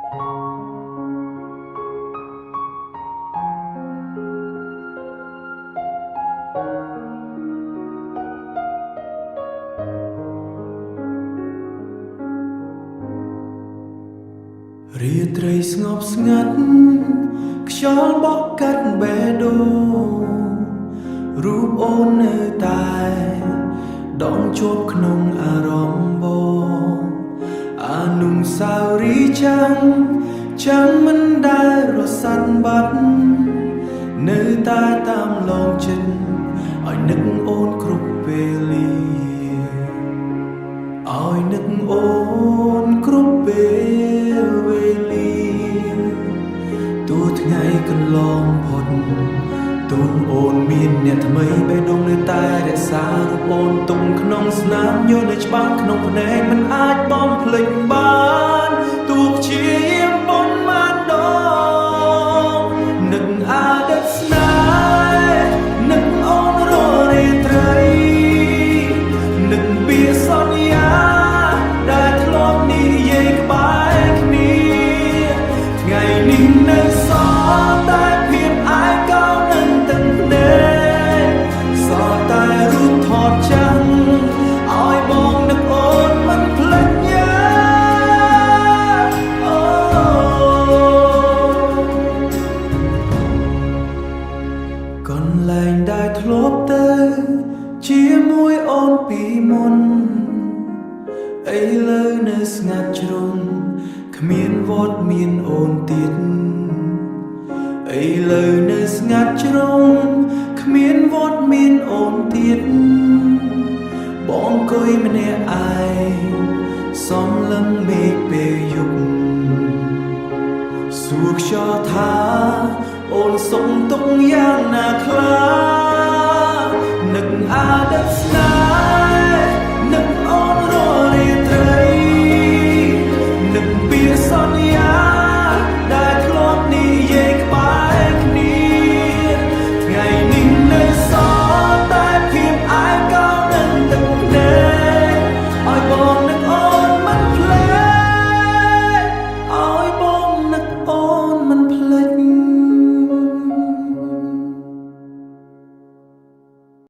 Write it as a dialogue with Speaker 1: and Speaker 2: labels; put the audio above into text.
Speaker 1: រាត្រីស្ងប់ស្ងាត់ខ្យល់បក់កាត់បេះដូងរូបអូននៅតែដងជាប់ក្នុងអារម្មណ៍បងអនុស្សាវរីយ៍ចាំមិនដែលរសាត់បាត់នៅតែតាមឡងចិត្តឲ្យនឹកអូនគ្រប់ពេលលាឲ្យនឹកអូនគ្រប់ពេលវេលាទោះថ្ងៃកន្លងផុតទូនអូនមានអ្នកថ្មីបេះដូងនៅតែរក្សារូបអូនទុំក្នុងស្នាមយល់នៅច្បាស់ក្នុងភ្នែកមិនអាចបំភ្លេចបានទោះព្យាយាមប៉ុន្មានដងនឹកអតីតស្នេហ៍នឹកអូនរាល់រាត្រីនឹកពាក្យសន្យាដែលធ្លាប់និយាយក្បែរគ្នាថ្ងៃនេះនៅសល់តែភាពឯកោនឹងទឹកភ្នែកសល់តែរូបថតចាំឲ្យបងនឹកអូនមិនភ្លេចយ៉ាអូកន្លែងដែលធ្លាប់ទៅជាមួយអូនពីមុនឥឡូវនៅស្ងាត់ជ្រុងគ្មានវត្តមានអូនទៀតឥឡូវនៅស្ងាត់ជ្រុងគ្មានវត្តមានអូនទៀតបងអង្គុយម្នាក់ឯងសំឡឹងមេឃពេលយប់សួរខ្យល់ថាអូនសុំទុកយ៉ាងណាខ្លះនឹកអតីតស្នេ